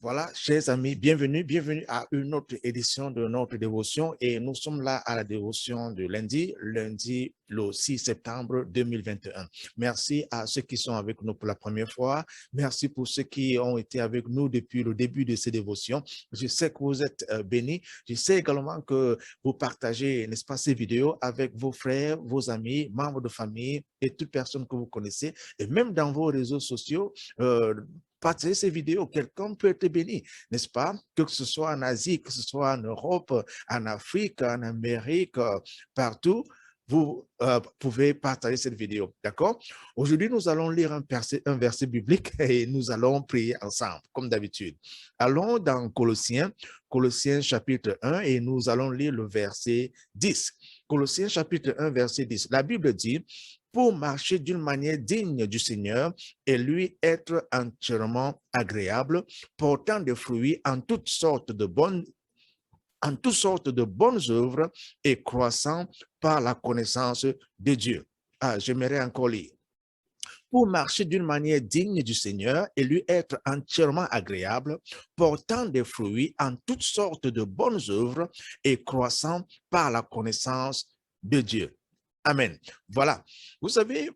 Voilà, chers amis, bienvenue à une autre édition de notre dévotion et nous sommes là à la dévotion de lundi le 6 septembre 2021. Merci à ceux qui sont avec nous pour la première fois. Merci pour ceux qui ont été avec nous depuis le début de ces dévotions. Je sais que vous êtes bénis. Je sais également que vous partagez, n'est-ce pas, ces vidéos avec vos frères, vos amis, membres de famille et toute personne que vous connaissez et même dans vos réseaux sociaux. Partager ces vidéos, quelqu'un peut être béni, n'est-ce pas? Que ce soit en Asie, que ce soit en Europe, en Afrique, en Amérique, partout, vous pouvez partager cette vidéo, d'accord? Aujourd'hui, nous allons lire un verset biblique et nous allons prier ensemble, comme d'habitude. Allons dans Colossiens chapitre 1 et nous allons lire le verset 10. Colossiens chapitre 1, verset 10. La Bible dit, pour marcher d'une manière digne du Seigneur et lui être entièrement agréable, portant des fruits en toutes sortes de bonnes œuvres et croissant par la connaissance de Dieu. J'aimerais encore lire. Pour marcher d'une manière digne du Seigneur et lui être entièrement agréable, portant des fruits en toutes sortes de bonnes œuvres et croissant par la connaissance de Dieu. Amen. Voilà. Vous savez,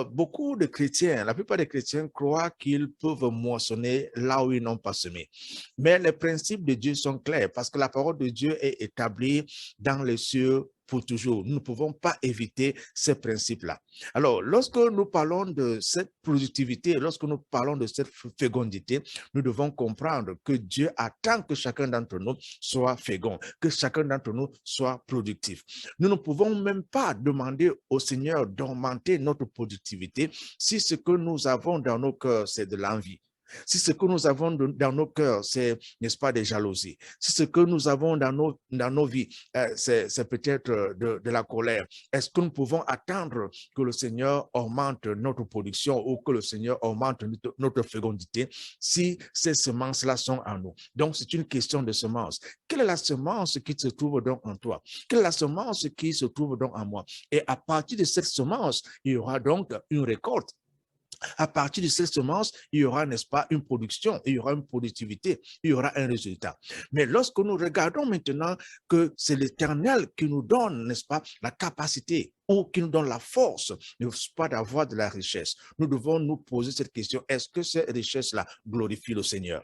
beaucoup de chrétiens, la plupart des chrétiens croient qu'ils peuvent moissonner là où ils n'ont pas semé. Mais les principes de Dieu sont clairs parce que la parole de Dieu est établie dans les cieux pour toujours. Nous ne pouvons pas éviter ces principes-là. Alors, lorsque nous parlons de cette productivité, lorsque nous parlons de cette fécondité, nous devons comprendre que Dieu attend que chacun d'entre nous soit fécond, que chacun d'entre nous soit productif. Nous ne pouvons même pas demander au Seigneur d'augmenter notre productivité si ce que nous avons dans nos cœurs, c'est de l'envie. Si ce que nous avons dans nos cœurs, c'est, n'est-ce pas, des jalousies. Si ce que nous avons dans nos vies, c'est peut-être de la colère. Est-ce que nous pouvons attendre que le Seigneur augmente notre production ou que le Seigneur augmente notre fécondité si ces semences-là sont en nous? Donc, c'est une question de semence. Quelle est la semence qui se trouve donc en toi? Quelle est la semence qui se trouve donc en moi? Et à partir de cette semence, il y aura donc une récolte. À partir de cette semence, il y aura, n'est-ce pas, une production, il y aura une productivité, il y aura un résultat. Mais lorsque nous regardons maintenant que c'est l'Éternel qui nous donne, n'est-ce pas, la capacité ou qui nous donne la force, n'est-ce pas, d'avoir de la richesse, nous devons nous poser cette question, est-ce que ces richesses-là glorifient le Seigneur?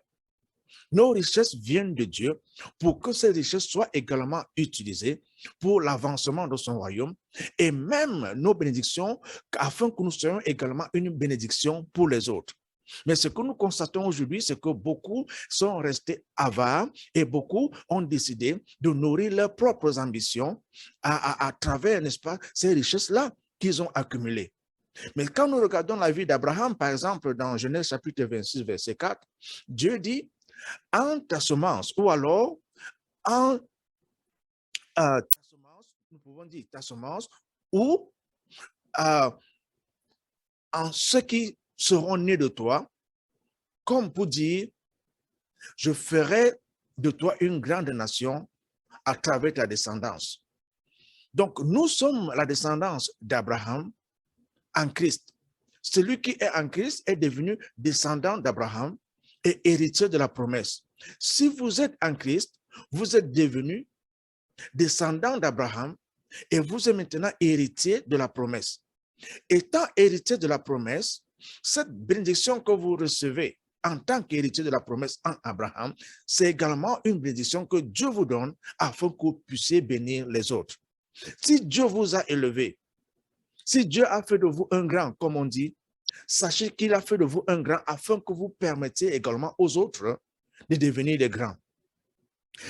Nos richesses viennent de Dieu pour que ces richesses soient également utilisées pour l'avancement de son royaume et même nos bénédictions afin que nous soyons également une bénédiction pour les autres. Mais ce que nous constatons aujourd'hui, c'est que beaucoup sont restés avares et beaucoup ont décidé de nourrir leurs propres ambitions à travers, n'est-ce pas, ces richesses-là qu'ils ont accumulées. Mais quand nous regardons la vie d'Abraham, par exemple, dans Genèse chapitre 26, verset 4, Dieu dit, en ta semence, ou alors en ta semence, nous pouvons dire ta semence, ou en ceux qui seront nés de toi, comme pour dire, je ferai de toi une grande nation à travers ta descendance. Donc, nous sommes la descendance d'Abraham en Christ. Celui qui est en Christ est devenu descendant d'Abraham et héritier de la promesse. Si vous êtes en Christ, vous êtes devenu descendant d'Abraham et vous êtes maintenant héritier de la promesse. Étant héritier de la promesse, cette bénédiction que vous recevez en tant qu'héritier de la promesse en Abraham, c'est également une bénédiction que Dieu vous donne afin que vous puissiez bénir les autres. Si Dieu vous a élevé, si Dieu a fait de vous un grand, comme on dit, sachez qu'il a fait de vous un grand afin que vous permettiez également aux autres de devenir des grands.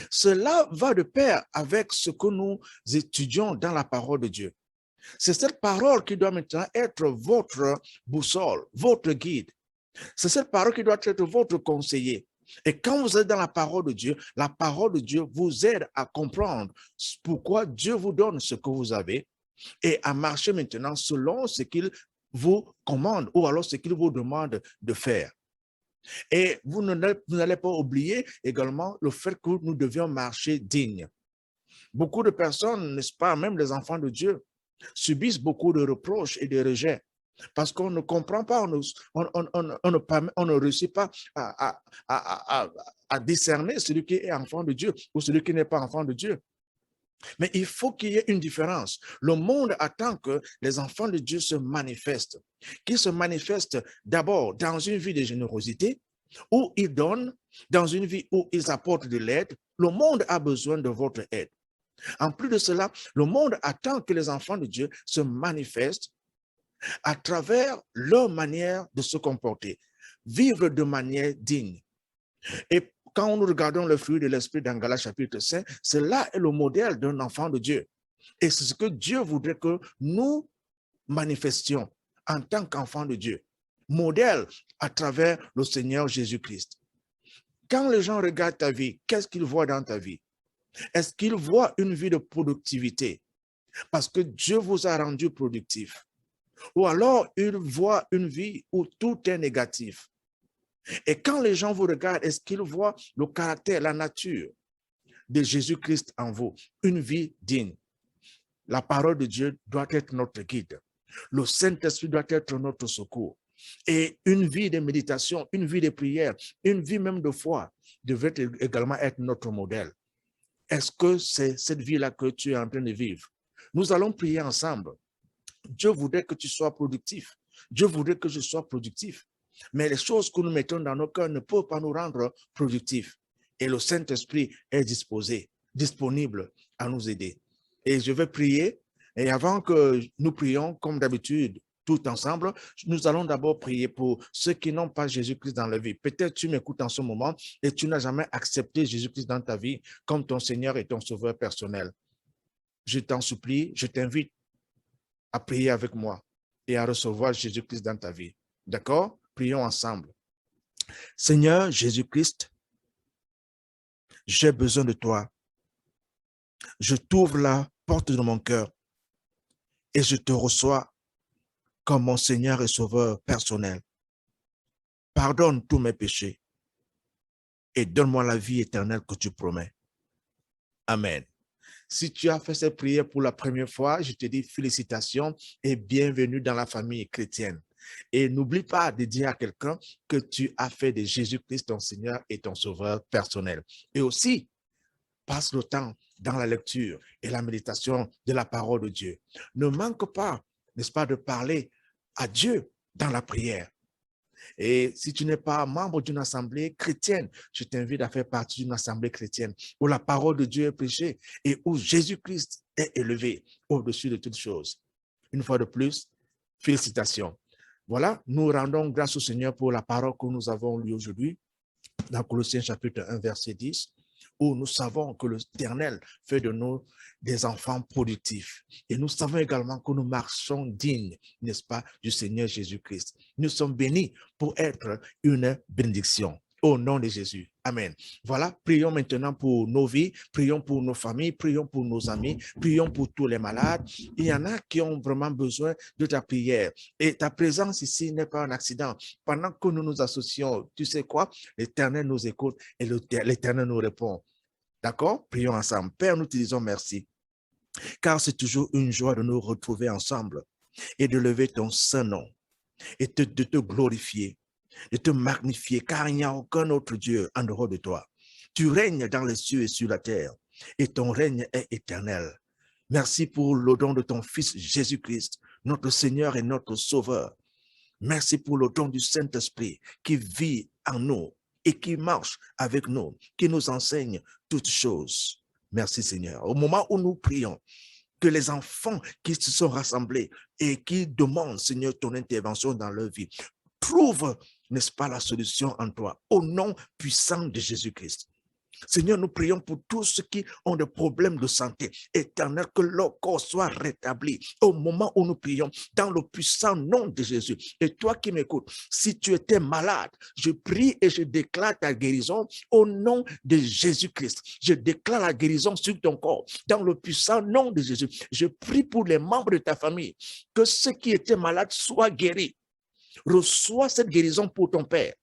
Cela va de pair avec ce que nous étudions dans la parole de Dieu. C'est cette parole qui doit maintenant être votre boussole, votre guide. C'est cette parole qui doit être votre conseiller. Et quand vous êtes dans la parole de Dieu vous aide à comprendre pourquoi Dieu vous donne ce que vous avez et à marcher maintenant selon ce qu'il vous commande ou alors ce qu'il vous demande de faire. Et vous n'allez pas oublier également le fait que nous devions marcher digne. Beaucoup de personnes, n'est-ce pas, même les enfants de Dieu, subissent beaucoup de reproches et de rejets parce qu'on ne comprend pas, on ne réussit pas à à discerner celui qui est enfant de Dieu ou celui qui n'est pas enfant de Dieu. Mais il faut qu'il y ait une différence. Le monde attend que les enfants de Dieu se manifestent, qu'ils se manifestent d'abord dans une vie de générosité, où ils donnent, dans une vie où ils apportent de l'aide. Le monde a besoin de votre aide. En plus de cela, le monde attend que les enfants de Dieu se manifestent à travers leur manière de se comporter, vivre de manière digne. Et quand nous regardons le fruit de l'esprit dans Galates chapitre 5, cela est le modèle d'un enfant de Dieu. Et c'est ce que Dieu voudrait que nous manifestions en tant qu'enfants de Dieu. Modèle à travers le Seigneur Jésus-Christ. Quand les gens regardent ta vie, qu'est-ce qu'ils voient dans ta vie? Est-ce qu'ils voient une vie de productivité? Parce que Dieu vous a rendu productif. Ou alors, ils voient une vie où tout est négatif. Et quand les gens vous regardent, est-ce qu'ils voient le caractère, la nature de Jésus-Christ en vous? Une vie digne. La parole de Dieu doit être notre guide. Le Saint-Esprit doit être notre secours. Et une vie de méditation, une vie de prière, une vie même de foi devrait également être notre modèle. Est-ce que c'est cette vie-là que tu es en train de vivre? Nous allons prier ensemble. Dieu voudrait que tu sois productif. Dieu voudrait que je sois productif. Mais les choses que nous mettons dans nos cœurs ne peuvent pas nous rendre productifs. Et le Saint-Esprit est disponible à nous aider. Et je vais prier. Et avant que nous prions, comme d'habitude, tout ensemble, nous allons d'abord prier pour ceux qui n'ont pas Jésus-Christ dans leur vie. Peut-être tu m'écoutes en ce moment et tu n'as jamais accepté Jésus-Christ dans ta vie comme ton Seigneur et ton Sauveur personnel. Je t'en supplie, je t'invite à prier avec moi et à recevoir Jésus-Christ dans ta vie. D'accord? Prions ensemble. Seigneur Jésus-Christ, j'ai besoin de toi. Je t'ouvre la porte de mon cœur et je te reçois comme mon Seigneur et Sauveur personnel. Pardonne tous mes péchés et donne-moi la vie éternelle que tu promets. Amen. Si tu as fait cette prière pour la première fois, je te dis félicitations et bienvenue dans la famille chrétienne. Et n'oublie pas de dire à quelqu'un que tu as fait de Jésus-Christ ton Seigneur et ton Sauveur personnel. Et aussi, passe le temps dans la lecture et la méditation de la parole de Dieu. Ne manque pas, n'est-ce pas, de parler à Dieu dans la prière. Et si tu n'es pas membre d'une assemblée chrétienne, je t'invite à faire partie d'une assemblée chrétienne où la parole de Dieu est prêchée et où Jésus-Christ est élevé au-dessus de toutes choses. Une fois de plus, félicitations. Voilà, nous rendons grâce au Seigneur pour la parole que nous avons lue aujourd'hui dans Colossiens chapitre 1, verset 10, où nous savons que l'Éternel fait de nous des enfants productifs. Et nous savons également que nous marchons dignes, n'est-ce pas, du Seigneur Jésus-Christ. Nous sommes bénis pour être une bénédiction. Au nom de Jésus. Amen. Voilà, prions maintenant pour nos vies, prions pour nos familles, prions pour nos amis, prions pour tous les malades. Il y en a qui ont vraiment besoin de ta prière. Et ta présence ici n'est pas un accident. Pendant que nous nous associons, tu sais quoi? L'Éternel nous écoute et l'Éternel nous répond. D'accord? Prions ensemble. Père, nous te disons merci, car c'est toujours une joie de nous retrouver ensemble et de lever ton saint nom et de te glorifier, de te magnifier, car il n'y a aucun autre Dieu en dehors de toi. Tu règnes dans les cieux et sur la terre, et ton règne est éternel. Merci pour le don de ton Fils Jésus-Christ, notre Seigneur et notre Sauveur. Merci pour le don du Saint-Esprit qui vit en nous et qui marche avec nous, qui nous enseigne toutes choses. Merci Seigneur. Au moment où nous prions, que les enfants qui se sont rassemblés et qui demandent, Seigneur, ton intervention dans leur vie, trouvent, n'est-ce pas, la solution en toi, au nom puissant de Jésus-Christ. Seigneur, nous prions pour tous ceux qui ont des problèmes de santé. Éternel, que leur corps soit rétabli au moment où nous prions dans le puissant nom de Jésus. Et toi qui m'écoutes, si tu étais malade, je prie et je déclare ta guérison au nom de Jésus-Christ. Je déclare la guérison sur ton corps dans le puissant nom de Jésus. Je prie pour les membres de ta famille, que ceux qui étaient malades soient guéris. Reçois cette guérison pour ton Père.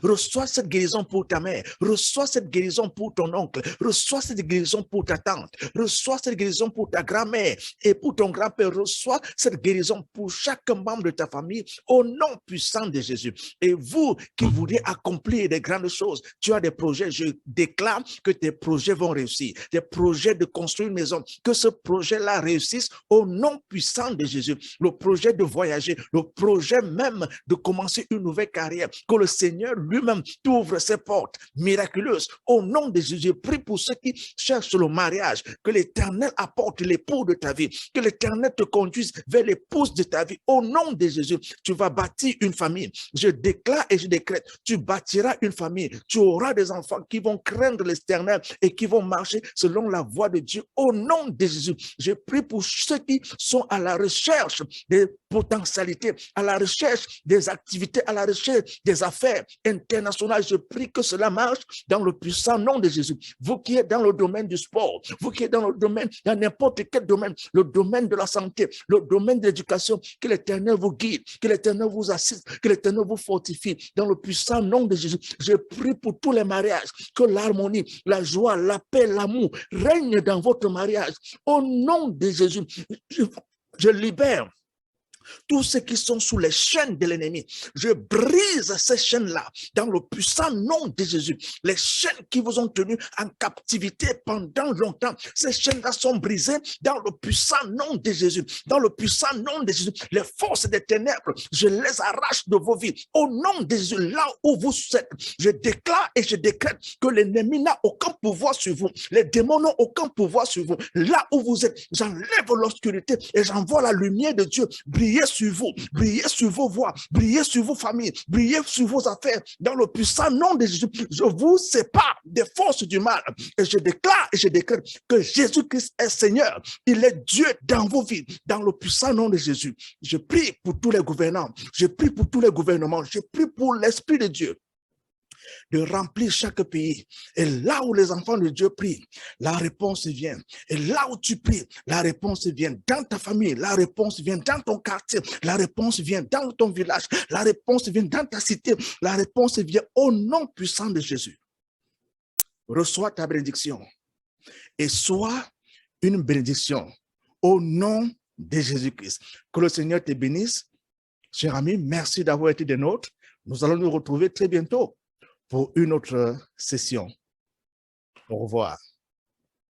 Reçois cette guérison pour ta mère. Reçois cette guérison pour ton oncle. Reçois cette guérison pour ta tante. Reçois cette guérison pour ta grand-mère et pour ton grand-père. Reçois cette guérison pour chaque membre de ta famille au nom puissant de Jésus. Et vous qui voulez accomplir des grandes choses, tu as des projets. Je déclare que tes projets vont réussir. Des projets de construire une maison. Que ce projet-là réussisse au nom puissant de Jésus. Le projet de voyager, le projet même de commencer une nouvelle carrière. Que le Seigneur lui-même t'ouvre ses portes miraculeuses. Au nom de Jésus, je prie pour ceux qui cherchent le mariage, que l'Éternel apporte l'époux de ta vie, que l'Éternel te conduise vers l'épouse de ta vie. Au nom de Jésus, tu vas bâtir une famille. Je déclare et je décrète, tu bâtiras une famille. Tu auras des enfants qui vont craindre l'Éternel et qui vont marcher selon la voie de Dieu. Au nom de Jésus, je prie pour ceux qui sont à la recherche des potentialités, à la recherche des activités, à la recherche des affaires internationales. Je prie que cela marche dans le puissant nom de Jésus. Vous qui êtes dans le domaine du sport, vous qui êtes dans le domaine, dans n'importe quel domaine, le domaine de la santé, le domaine de l'éducation, que l'Éternel vous guide, que l'Éternel vous assiste, que l'Éternel vous fortifie dans le puissant nom de Jésus. Je prie pour tous les mariages, que l'harmonie, la joie, la paix, l'amour règnent dans votre mariage. Au nom de Jésus, je libère tous ceux qui sont sous les chaînes de l'ennemi. Je brise ces chaînes-là dans le puissant nom de Jésus. Les chaînes qui vous ont tenu en captivité pendant longtemps, ces chaînes-là sont brisées dans le puissant nom de Jésus. Dans le puissant nom de Jésus, les forces des ténèbres, je les arrache de vos vies. Au nom de Jésus, là où vous êtes, je déclare et je décrète que l'ennemi n'a aucun pouvoir sur vous. Les démons n'ont aucun pouvoir sur vous. Là où vous êtes, j'enlève l'obscurité et j'envoie la lumière de Dieu briller sur vous, briller sur vos voies, briller sur vos familles, briller sur vos affaires. Dans le puissant nom de Jésus, je vous sépare des forces du mal et je déclare et je décrète que Jésus-Christ est Seigneur. Il est Dieu dans vos vies. Dans le puissant nom de Jésus, je prie pour tous les gouvernants, je prie pour tous les gouvernements, je prie pour l'Esprit de Dieu de remplir chaque pays. Et là où les enfants de Dieu prient, la réponse vient. Et là où tu pries, la réponse vient. Dans ta famille, la réponse vient. Dans ton quartier, la réponse vient. Dans ton village, la réponse vient. Dans ta cité, la réponse vient. Au nom puissant de Jésus, reçois ta bénédiction et sois une bénédiction au nom de Jésus-Christ. Que le Seigneur te bénisse. Cher ami, merci d'avoir été des nôtres. Nous allons nous retrouver très bientôt pour une autre session. Au revoir.